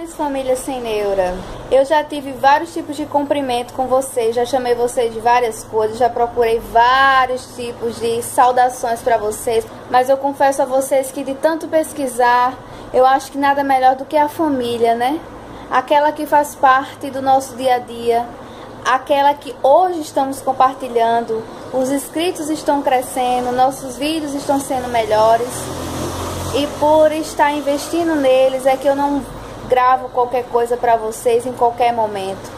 Salve, família sem neura. Eu já tive vários tipos de cumprimento com vocês, já chamei vocês de várias coisas, já procurei vários tipos de saudações para vocês, mas eu confesso a vocês que de tanto pesquisar, eu acho que nada melhor do que a família, né? Aquela que faz parte do nosso dia a dia, aquela que hoje estamos compartilhando, os inscritos estão crescendo, nossos vídeos estão sendo melhores. E por estar investindo neles é que eu não gravo qualquer coisa para vocês em qualquer momento.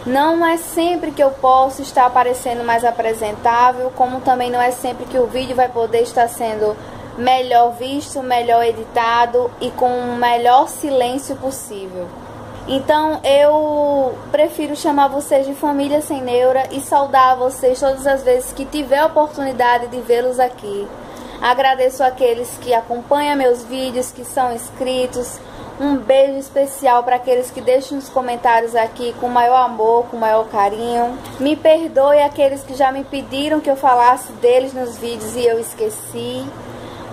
Não é sempre que eu posso estar aparecendo mais apresentável, como também não é sempre que o vídeo vai poder estar sendo melhor visto, melhor editado e com o melhor silêncio possível. Então eu prefiro chamar vocês de família sem neura e saudar vocês todas as vezes que tiver a oportunidade de vê-los aqui. Agradeço aqueles que acompanham meus vídeos, que são inscritos. Um beijo especial para aqueles que deixam os comentários aqui com maior amor, com maior carinho. Me perdoe aqueles que já me pediram que eu falasse deles nos vídeos e eu esqueci.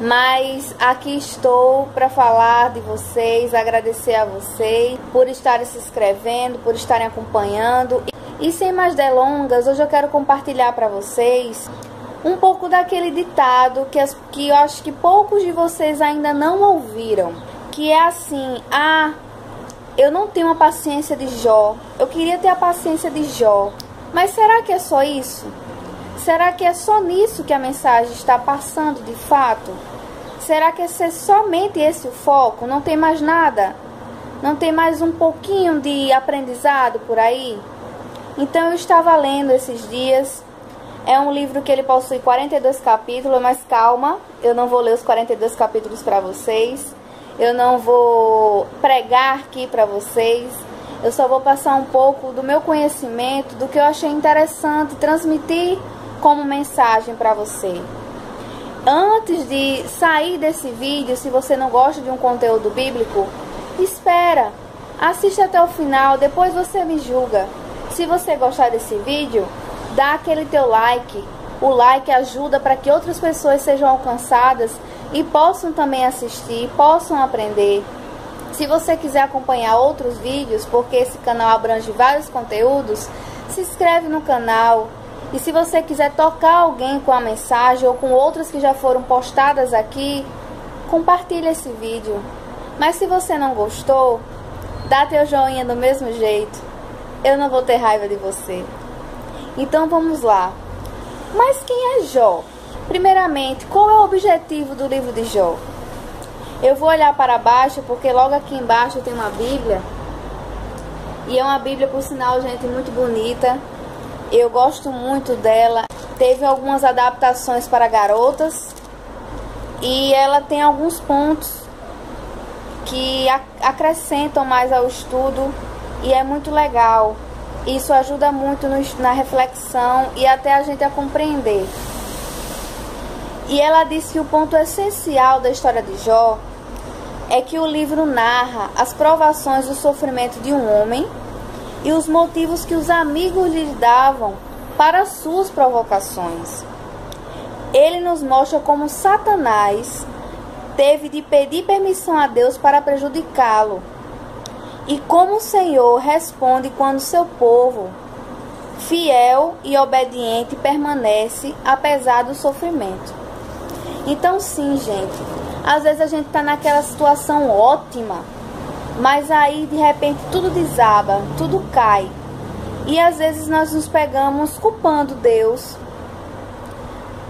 Mas aqui estou para falar de vocês, agradecer a vocês por estarem se inscrevendo, por estarem acompanhando. E sem mais delongas, hoje eu quero compartilhar para vocês um pouco daquele ditado que eu acho que poucos de vocês ainda não ouviram, que é assim: ah, eu não tenho a paciência de Jó, eu queria ter a paciência de Jó. Mas será que é só isso? Será que é só nisso que a mensagem está passando de fato? Será que é somente esse o foco? Não tem mais nada? Não tem mais um pouquinho de aprendizado por aí? Então eu estava lendo esses dias. É um livro que ele possui 42 capítulos, mas calma, eu não vou ler os 42 capítulos para vocês. Eu não vou pregar aqui para vocês. Eu só vou passar um pouco do meu conhecimento, do que eu achei interessante transmitir como mensagem para você. Antes de sair desse vídeo, se você não gosta de um conteúdo bíblico, espera, assiste até o final, depois você me julga. Se você gostar desse vídeo, dá aquele teu like. O like ajuda para que outras pessoas sejam alcançadas e possam também assistir, possam aprender. Se você quiser acompanhar outros vídeos, porque esse canal abrange vários conteúdos, se inscreve no canal. E se você quiser tocar alguém com a mensagem ou com outras que já foram postadas aqui, compartilha esse vídeo. Mas se você não gostou, dá teu joinha do mesmo jeito. Eu não vou ter raiva de você. Então vamos lá. Mas quem é Jó? Primeiramente, qual é o objetivo do livro de Jó? Eu vou olhar para baixo, porque logo aqui embaixo tem uma Bíblia. E é uma Bíblia, por sinal, gente, muito bonita. Eu gosto muito dela. Teve algumas adaptações para garotas. E ela tem alguns pontos que acrescentam mais ao estudo. E é muito legal. Isso ajuda muito na reflexão e até a gente a compreender. E ela disse que o ponto essencial da história de Jó é que o livro narra as provações do sofrimento de um homem e os motivos que os amigos lhe davam para suas provocações. Ele nos mostra como Satanás teve de pedir permissão a Deus para prejudicá-lo. E como o Senhor responde quando seu povo, fiel e obediente, permanece apesar do sofrimento. Então sim, gente, às vezes a gente está naquela situação ótima, mas aí de repente tudo desaba, tudo cai. E às vezes nós nos pegamos culpando Deus.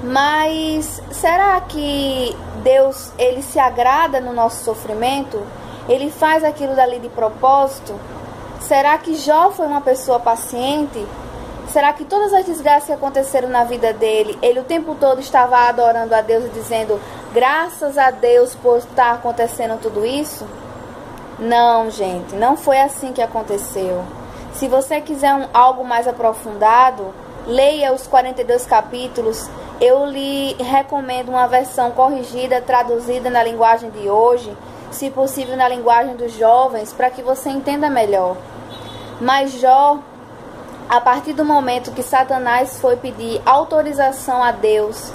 Mas será que Deus, ele se agrada no nosso sofrimento? Ele faz aquilo dali de propósito? Será que Jó foi uma pessoa paciente? Será que todas as desgraças que aconteceram na vida dele, ele o tempo todo estava adorando a Deus e dizendo graças a Deus por estar acontecendo tudo isso? Não, gente, não foi assim que aconteceu. Se você quiser algo mais aprofundado, leia os 42 capítulos. Eu lhe recomendo uma versão corrigida, traduzida na linguagem de hoje, se possível na linguagem dos jovens, para que você entenda melhor. Mas Jó, a partir do momento que Satanás foi pedir autorização a Deus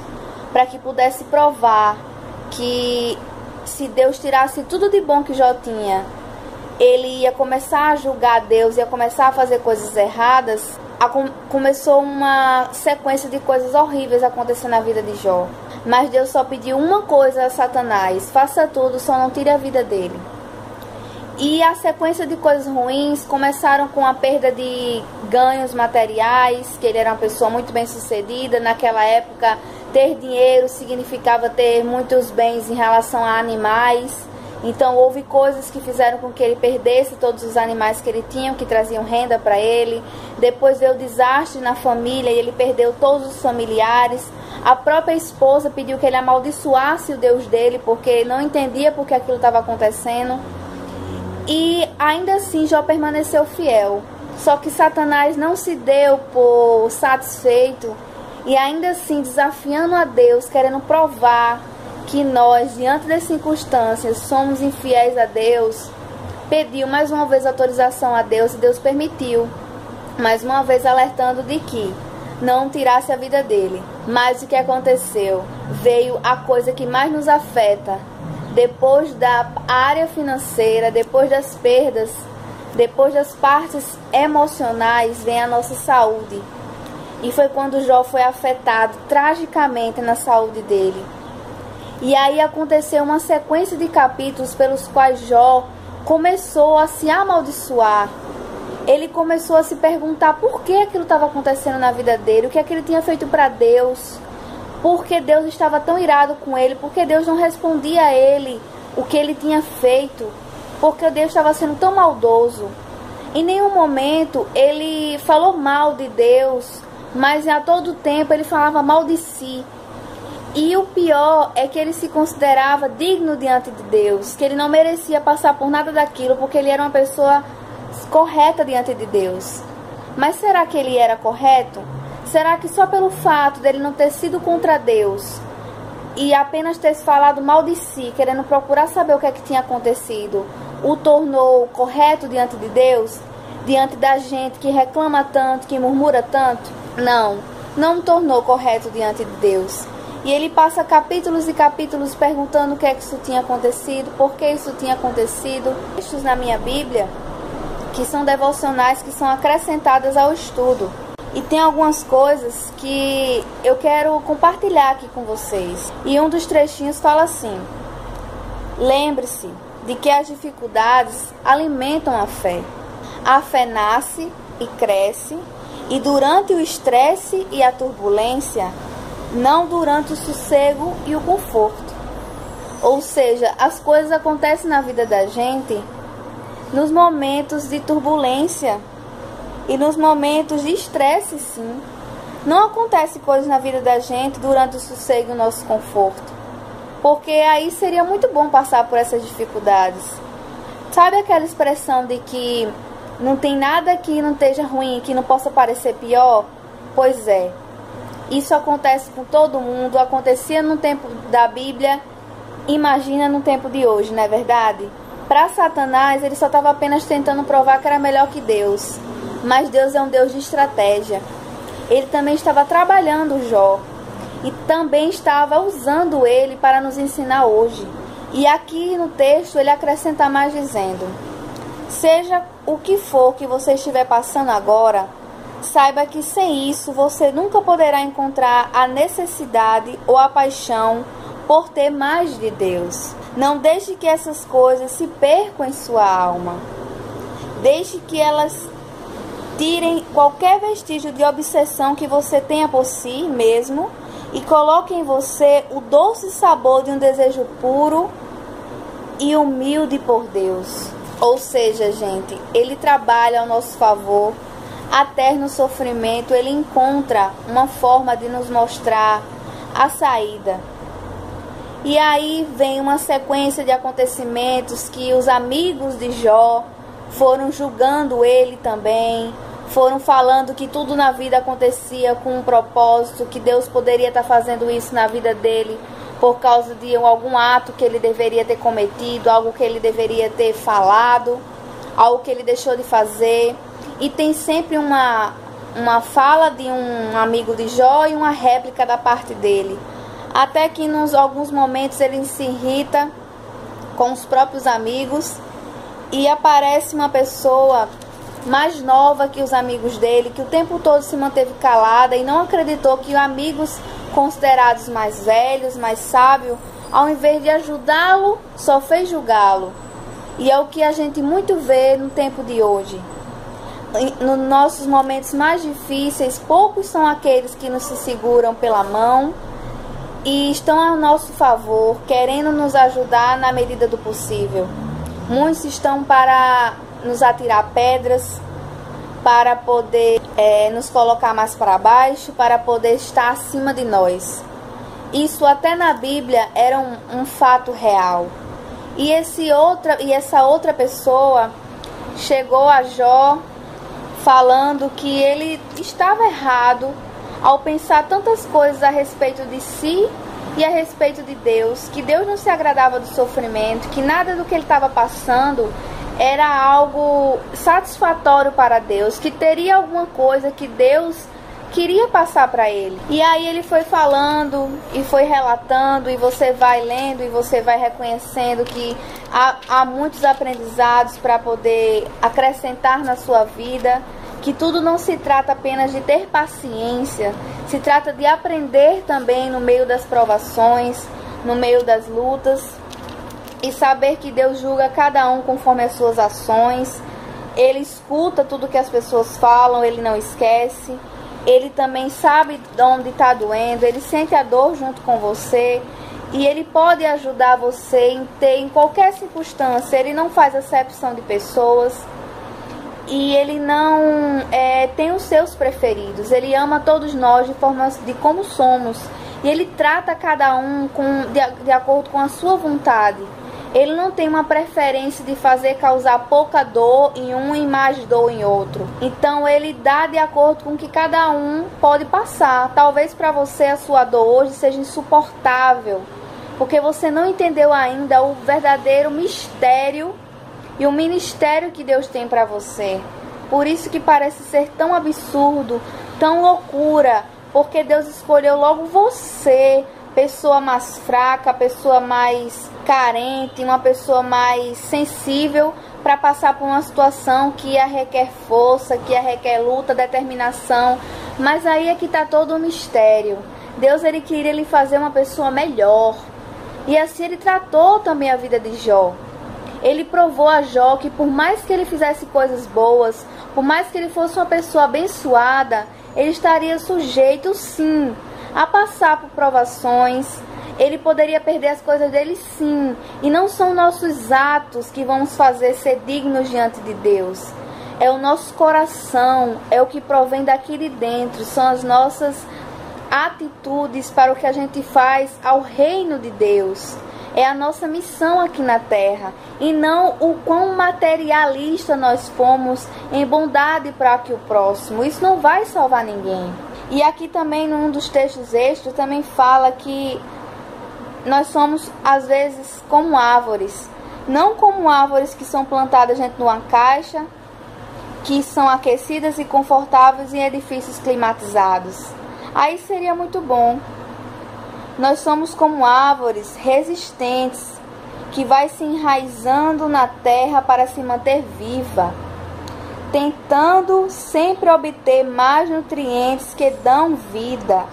para que pudesse provar que se Deus tirasse tudo de bom que Jó tinha ele ia começar a julgar Deus, ia começar a fazer coisas erradas, começou uma sequência de coisas horríveis acontecendo na vida de Jó. Mas Deus só pediu uma coisa a Satanás: faça tudo, só não tire a vida dele. E a sequência de coisas ruins começaram com a perda de ganhos materiais, que ele era uma pessoa muito bem sucedida. Naquela época, ter dinheiro significava ter muitos bens em relação a animais. Então houve coisas que fizeram com que ele perdesse todos os animais que ele tinha, que traziam renda para ele. Depois veio o desastre na família e ele perdeu todos os familiares. A própria esposa pediu que ele amaldiçoasse o Deus dele, porque não entendia por que aquilo estava acontecendo. E ainda assim Jó permaneceu fiel. Só que Satanás não se deu por satisfeito e ainda assim, desafiando a Deus, querendo provar que nós, diante das circunstâncias, somos infiéis a Deus, pediu mais uma vez autorização a Deus e Deus permitiu, mais uma vez alertando de que não tirasse a vida dele. Mas o que aconteceu? Veio a coisa que mais nos afeta. Depois da área financeira, depois das perdas, depois das partes emocionais, vem a nossa saúde. E foi quando Jó foi afetado tragicamente na saúde dele. E aí aconteceu uma sequência de capítulos pelos quais Jó começou a se amaldiçoar. Ele começou a se perguntar por que aquilo estava acontecendo na vida dele, o que é que ele tinha feito para Deus. Porque Deus estava tão irado com ele, porque Deus não respondia a ele o que ele tinha feito, porque Deus estava sendo tão maldoso. Em nenhum momento ele falou mal de Deus, mas a todo tempo ele falava mal de si. E o pior é que ele se considerava digno diante de Deus, que ele não merecia passar por nada daquilo, porque ele era uma pessoa correta diante de Deus. Mas será que ele era correto? Será que só pelo fato dele não ter sido contra Deus e apenas ter falado mal de si, querendo procurar saber o que é que tinha acontecido, o tornou correto diante de Deus? Diante da gente que reclama tanto, que murmura tanto? Não tornou correto diante de Deus. E ele passa capítulos e capítulos perguntando o que é que isso tinha acontecido, por que isso tinha acontecido. Textos na minha Bíblia que são devocionais, que são acrescentadas ao estudo. E tem algumas coisas que eu quero compartilhar aqui com vocês. E um dos trechinhos fala assim: lembre-se de que as dificuldades alimentam a fé. A fé nasce e cresce, e durante o estresse e a turbulência, não durante o sossego e o conforto. Ou seja, as coisas acontecem na vida da gente nos momentos de turbulência e nos momentos de estresse, sim. Não acontece coisas na vida da gente durante o sossego e o nosso conforto, porque aí seria muito bom passar por essas dificuldades. Sabe aquela expressão de que não tem nada que não esteja ruim, que não possa parecer pior? Pois é, isso acontece com todo mundo. Acontecia no tempo da Bíblia, imagina no tempo de hoje, não é verdade? Para Satanás, ele só estava apenas tentando provar que era melhor que Deus. Mas Deus é um Deus de estratégia. Ele também estava trabalhando Jó e também estava usando ele para nos ensinar hoje. E aqui no texto ele acrescenta mais dizendo: seja o que for que você estiver passando agora, saiba que sem isso você nunca poderá encontrar a necessidade ou a paixão por ter mais de Deus. Não deixe que essas coisas se percam em sua alma. Deixe que elas tirem qualquer vestígio de obsessão que você tenha por si mesmo e coloque em você o doce sabor de um desejo puro e humilde por Deus. Ou seja, gente, ele trabalha ao nosso favor. Até no sofrimento ele encontra uma forma de nos mostrar a saída. E aí vem uma sequência de acontecimentos que os amigos de Jó foram julgando ele também, foram falando que tudo na vida acontecia com um propósito, que Deus poderia estar fazendo isso na vida dele por causa de algum ato que ele deveria ter cometido, algo que ele deveria ter falado, algo que ele deixou de fazer. E tem sempre uma fala de um amigo de Jó e uma réplica da parte dele. Até que em alguns momentos ele se irrita com os próprios amigos e aparece uma pessoa mais nova que os amigos dele, que o tempo todo se manteve calada e não acreditou que amigos considerados mais velhos, mais sábios, ao invés de ajudá-lo, só fez julgá-lo. E é o que a gente muito vê no tempo de hoje. Nos nossos momentos mais difíceis, poucos são aqueles que nos seguram pela mão e estão ao nosso favor, querendo nos ajudar na medida do possível. Muitos estão para nos atirar pedras, para poder nos colocar mais para baixo, para poder estar acima de nós. Isso até na Bíblia era um fato real. E essa outra pessoa chegou a Jó falando que ele estava errado ao pensar tantas coisas a respeito de si e a respeito de Deus, que Deus não se agradava do sofrimento, que nada do que ele estava passando era algo satisfatório para Deus, que teria alguma coisa que Deus queria passar para ele. E aí ele foi falando e foi relatando, e você vai lendo e você vai reconhecendo que há muitos aprendizados para poder acrescentar na sua vida, que tudo não se trata apenas de ter paciência, se trata de aprender também no meio das provações, no meio das lutas, e saber que Deus julga cada um conforme as suas ações. Ele escuta tudo que as pessoas falam, ele não esquece. Ele também sabe onde está doendo, ele sente a dor junto com você e ele pode ajudar você em qualquer circunstância. Ele não faz acepção de pessoas e ele não tem os seus preferidos. Ele ama todos nós de forma de como somos e ele trata cada um de acordo com a sua vontade. Ele não tem uma preferência de causar pouca dor em um e mais dor em outro. Então ele dá de acordo com o que cada um pode passar. Talvez para você a sua dor hoje seja insuportável, porque você não entendeu ainda o verdadeiro mistério e o ministério que Deus tem para você. Por isso que parece ser tão absurdo, tão loucura, porque Deus escolheu logo você, pessoa mais fraca, pessoa mais carente, uma pessoa mais sensível, para passar por uma situação que a requer força, que a requer luta, determinação. Mas aí é que está todo o mistério. Deus, ele queria lhe fazer uma pessoa melhor. E assim ele tratou também a vida de Jó. Ele provou a Jó que por mais que ele fizesse coisas boas, por mais que ele fosse uma pessoa abençoada, ele estaria sujeito sim a passar por provações. Ele poderia perder as coisas dele sim. E não são nossos atos que vão nos fazer ser dignos diante de Deus. É o nosso coração, é o que provém daqui de dentro. São as nossas atitudes para o que a gente faz ao reino de Deus. É a nossa missão aqui na terra. E não o quão materialista nós fomos em bondade para que o próximo. Isso não vai salvar ninguém. E aqui também, num dos textos extras, também fala que nós somos, às vezes, como árvores. Não como árvores que são plantadas dentro de uma caixa, que são aquecidas e confortáveis em edifícios climatizados. Aí seria muito bom. Nós somos como árvores resistentes, que vai se enraizando na terra para se manter viva, tentando sempre obter mais nutrientes que dão vida,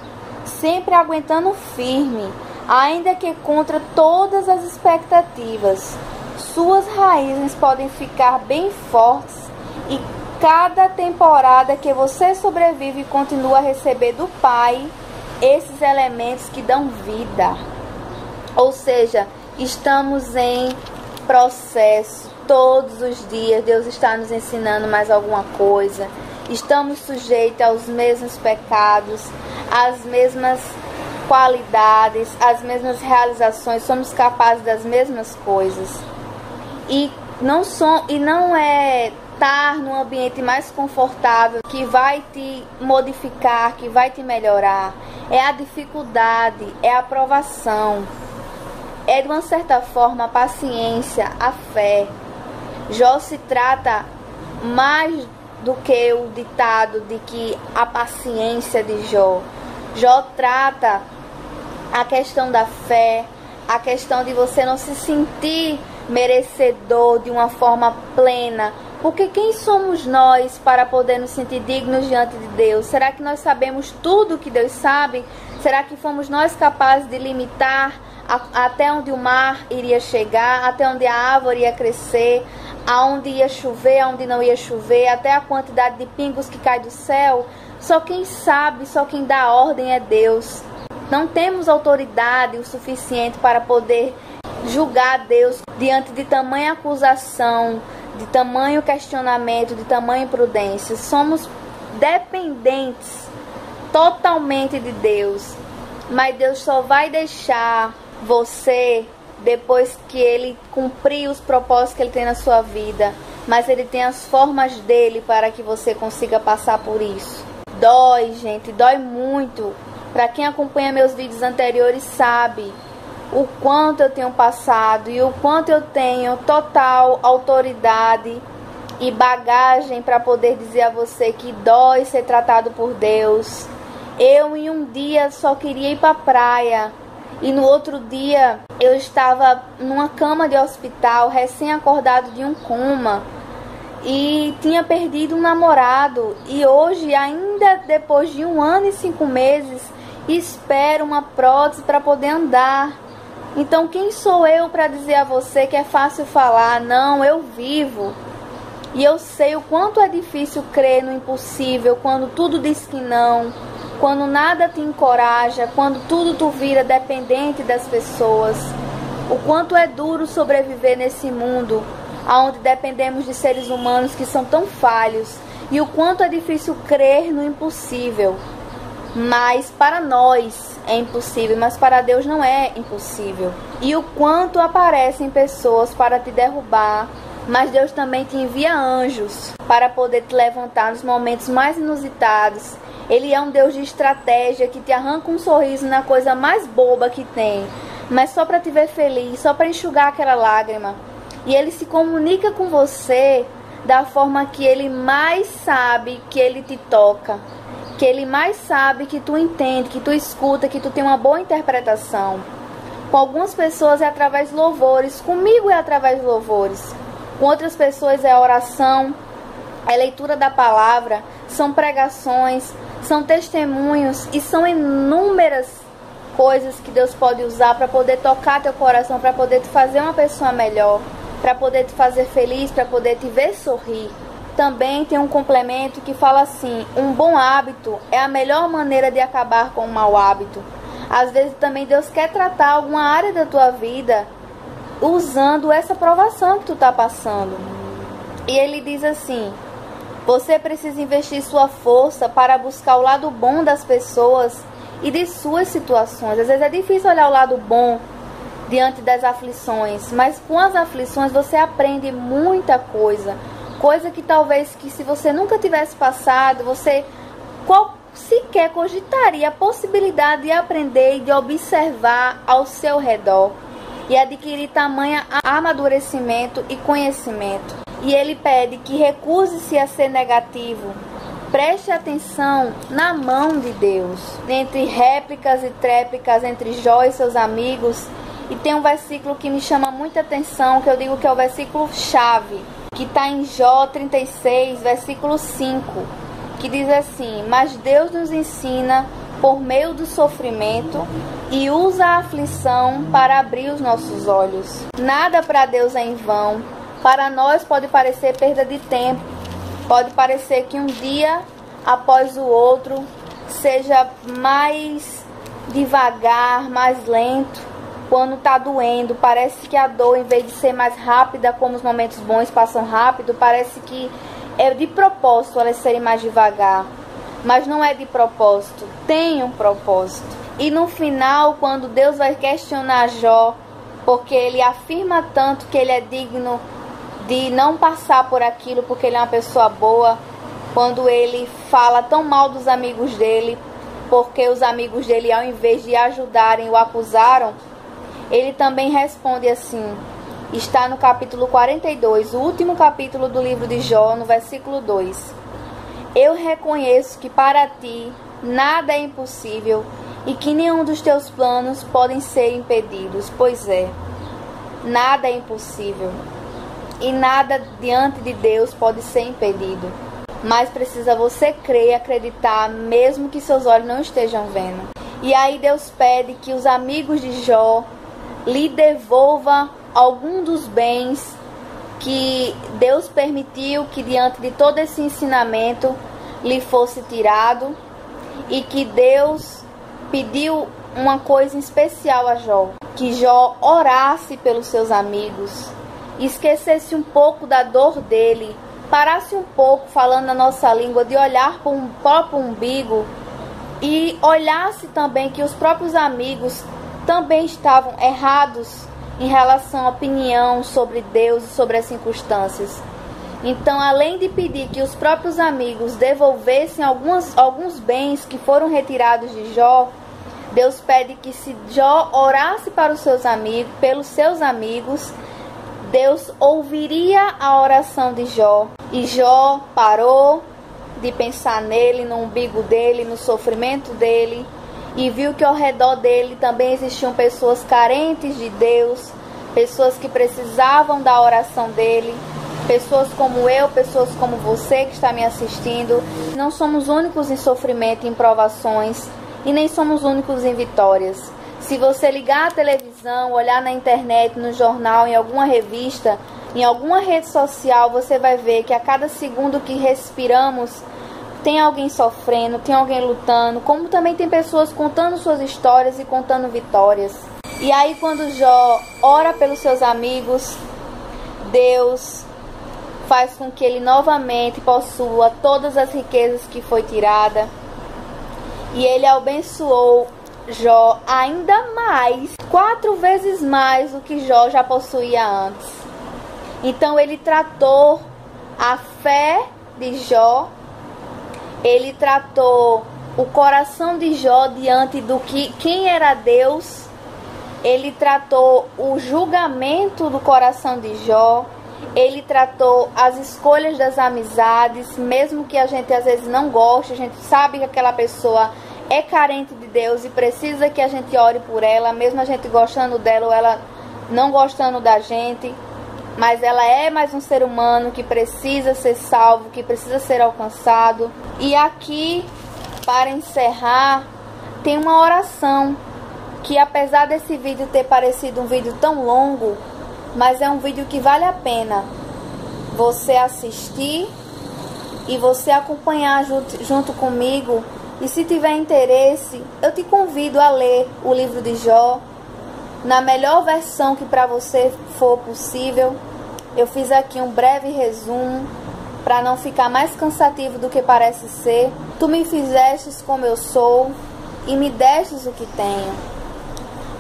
sempre aguentando firme, ainda que contra todas as expectativas. Suas raízes podem ficar bem fortes e cada temporada que você sobrevive continua a receber do Pai esses elementos que dão vida. Ou seja, estamos em processo. Todos os dias Deus está nos ensinando mais alguma coisa. Estamos sujeitos aos mesmos pecados, às mesmas qualidades, às mesmas realizações. Somos capazes das mesmas coisas. E não é estar num ambiente mais confortável que vai te modificar, que vai te melhorar. É a dificuldade, é a provação. É de uma certa forma a paciência, a fé. Jó se trata mais do que o ditado de que a paciência de Jó. Jó trata a questão da fé, a questão de você não se sentir merecedor de uma forma plena. Porque quem somos nós para poder nos sentir dignos diante de Deus? Será que nós sabemos tudo que Deus sabe? Será que fomos nós capazes de limitar até onde o mar iria chegar, até onde a árvore ia crescer, aonde ia chover, aonde não ia chover, até a quantidade de pingos que cai do céu? Só quem sabe, só quem dá a ordem é Deus. Não temos autoridade o suficiente para poder julgar Deus diante de tamanha acusação, de tamanho questionamento, de tamanha imprudência. Somos dependentes totalmente de Deus. Mas Deus só vai deixar você depois que Ele cumprir os propósitos que Ele tem na sua vida. Mas Ele tem as formas dele para que você consiga passar por isso. Dói, gente, dói muito. Para quem acompanha meus vídeos anteriores sabe o quanto eu tenho passado e o quanto eu tenho total autoridade e bagagem para poder dizer a você que dói ser tratado por Deus. Eu em um dia só queria ir para a praia e no outro dia eu estava numa cama de hospital, recém-acordado de um coma, e tinha perdido um namorado, e hoje, ainda depois de 1 ano e 5 meses, espero uma prótese para poder andar. Então quem sou eu para dizer a você que é fácil falar? Não, eu vivo. E eu sei o quanto é difícil crer no impossível, quando tudo diz que não, quando nada te encoraja, quando tudo tu vira dependente das pessoas. O quanto é duro sobreviver nesse mundo, onde dependemos de seres humanos que são tão falhos. E o quanto é difícil crer no impossível. Mas para nós é impossível, mas para Deus não é impossível. E o quanto aparecem pessoas para te derrubar, mas Deus também te envia anjos para poder te levantar nos momentos mais inusitados. Ele é um Deus de estratégia que te arranca um sorriso na coisa mais boba que tem, mas só para te ver feliz, só para enxugar aquela lágrima. E Ele se comunica com você da forma que Ele mais sabe que Ele te toca, que Ele mais sabe que tu entende, que tu escuta, que tu tem uma boa interpretação. Com algumas pessoas é através de louvores, comigo é através de louvores. Com outras pessoas é oração, é leitura da palavra, são pregações, são testemunhos e são inúmeras coisas que Deus pode usar para poder tocar teu coração, para poder te fazer uma pessoa melhor, para poder te fazer feliz, para poder te ver sorrir. Também tem um complemento que fala assim: um bom hábito é a melhor maneira de acabar com um mau hábito. Às vezes também Deus quer tratar alguma área da tua vida usando essa provação que tu está passando. E Ele diz assim: você precisa investir sua força para buscar o lado bom das pessoas e de suas situações. Às vezes é difícil olhar o lado bom diante das aflições, mas com as aflições você aprende muita coisa. Coisa que talvez que se você nunca tivesse passado, você sequer cogitaria a possibilidade de aprender e de observar ao seu redor e adquirir tamanho amadurecimento e conhecimento. E Ele pede que recuse-se a ser negativo. Preste atenção na mão de Deus. Entre réplicas e tréplicas, entre Jó e seus amigos. E tem um versículo que me chama muita atenção, que eu digo que é o versículo chave, que está em Jó 36, versículo 5, que diz assim: mas Deus nos ensina por meio do sofrimento e usa a aflição para abrir os nossos olhos. Nada para Deus é em vão. Para nós pode parecer perda de tempo, pode parecer que um dia após o outro seja mais devagar, mais lento. Quando está doendo, parece que a dor, em vez de ser mais rápida, como os momentos bons passam rápido, parece que é de propósito elas serem mais devagar. Mas não é de propósito, tem um propósito. E no final, quando Deus vai questionar Jó, porque ele afirma tanto que ele é digno de não passar por aquilo, porque ele é uma pessoa boa, quando ele fala tão mal dos amigos dele, porque os amigos dele, ao invés de ajudarem, o acusaram, ele também responde assim, está no capítulo 42, o último capítulo do livro de Jó, no versículo 2. Eu reconheço que para ti nada é impossível e que nenhum dos teus planos podem ser impedidos. Pois é, nada é impossível e nada diante de Deus pode ser impedido. Mas precisa você crer e acreditar, mesmo que seus olhos não estejam vendo. E aí Deus pede que os amigos de Jó lhe devolvam algum dos bens que Deus permitiu que diante de todo esse ensinamento lhe fosse tirado, e que Deus pediu uma coisa especial a Jó, que Jó orasse pelos seus amigos, esquecesse um pouco da dor dele, parasse um pouco, falando na nossa língua, de olhar para o próprio umbigo e olhasse também que os próprios amigos também estavam errados em relação à opinião sobre Deus e sobre as circunstâncias. Então, além de pedir que os próprios amigos devolvessem alguns bens que foram retirados de Jó, Deus pede que, se Jó orasse para os seus amigos, pelos seus amigos, Deus ouviria a oração de Jó. E Jó parou de pensar nele, no umbigo dele, no sofrimento dele, e viu que ao redor dele também existiam pessoas carentes de Deus, pessoas que precisavam da oração dele, pessoas como eu, pessoas como você que está me assistindo. Não somos únicos em sofrimento e em provações, e nem somos únicos em vitórias. Se você ligar a televisão, olhar na internet, no jornal, em alguma revista, em alguma rede social, você vai ver que a cada segundo que respiramos tem alguém sofrendo, tem alguém lutando, como também tem pessoas contando suas histórias e contando vitórias. E aí, quando Jó ora pelos seus amigos, Deus faz com que ele novamente possua todas as riquezas que foi tirada, e ele abençoou Jó ainda mais, 4 vezes mais do que Jó já possuía antes. Então ele tratou a fé de Jó, ele tratou o coração de Jó diante do que quem era Deus, ele tratou o julgamento do coração de Jó, ele tratou as escolhas das amizades, mesmo que a gente às vezes não goste, a gente sabe que aquela pessoa é carente de Deus e precisa que a gente ore por ela, mesmo a gente gostando dela ou ela não gostando da gente, mas ela é mais um ser humano que precisa ser salvo, que precisa ser alcançado. E aqui, para encerrar, tem uma oração que, apesar desse vídeo ter parecido um vídeo tão longo, mas é um vídeo que vale a pena você assistir e você acompanhar junto comigo. E se tiver interesse, eu te convido a ler o livro de Jó na melhor versão que para você for possível. Eu fiz aqui um breve resumo para não ficar mais cansativo do que parece ser. Tu me fizestes como eu sou e me destes o que tenho.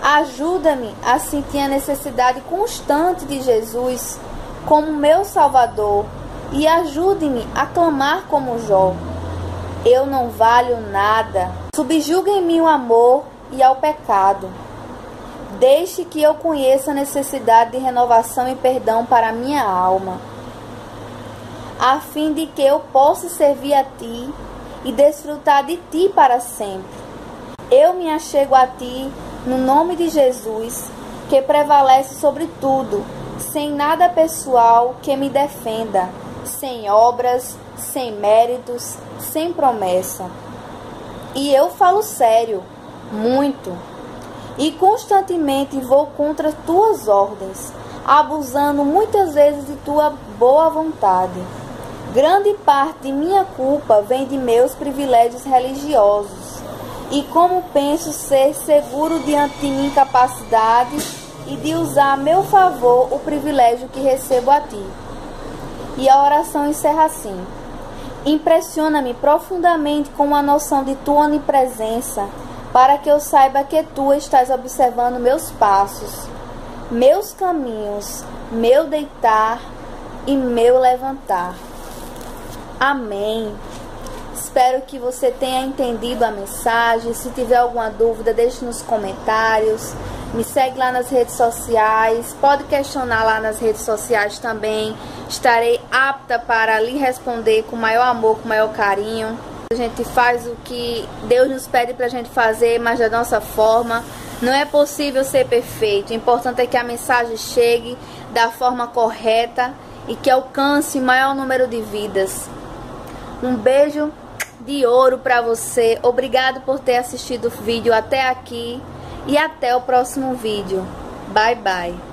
Ajuda-me a sentir a necessidade constante de Jesus como meu Salvador, e ajude-me a clamar como Jó. Eu não valho nada. Subjuga em mim o amor e ao pecado. Deixe que eu conheça a necessidade de renovação e perdão para a minha alma, a fim de que eu possa servir a Ti e desfrutar de Ti para sempre. Eu me achego a Ti no nome de Jesus, que prevalece sobre tudo, sem nada pessoal que me defenda, sem obras, sem méritos, sem promessa. E eu falo sério, muito, e constantemente vou contra tuas ordens, abusando muitas vezes de tua boa vontade. Grande parte de minha culpa vem de meus privilégios religiosos, e como penso ser seguro diante de minha incapacidade e de usar a meu favor o privilégio que recebo a Ti. E a oração encerra assim: impressiona-me profundamente com a noção de Tua onipresença, para que eu saiba que Tu estás observando meus passos, meus caminhos, meu deitar e meu levantar. Amém. Espero que você tenha entendido a mensagem. Se tiver alguma dúvida, deixe nos comentários. Me segue lá nas redes sociais. Pode questionar lá nas redes sociais também. Estarei apta para lhe responder com maior amor, com maior carinho. A gente faz o que Deus nos pede para a gente fazer, mas da nossa forma. Não é possível ser perfeito. O importante é que a mensagem chegue da forma correta e que alcance o maior número de vidas. Um beijo de ouro para você. Obrigado por ter assistido o vídeo até aqui e até o próximo vídeo. Bye, bye.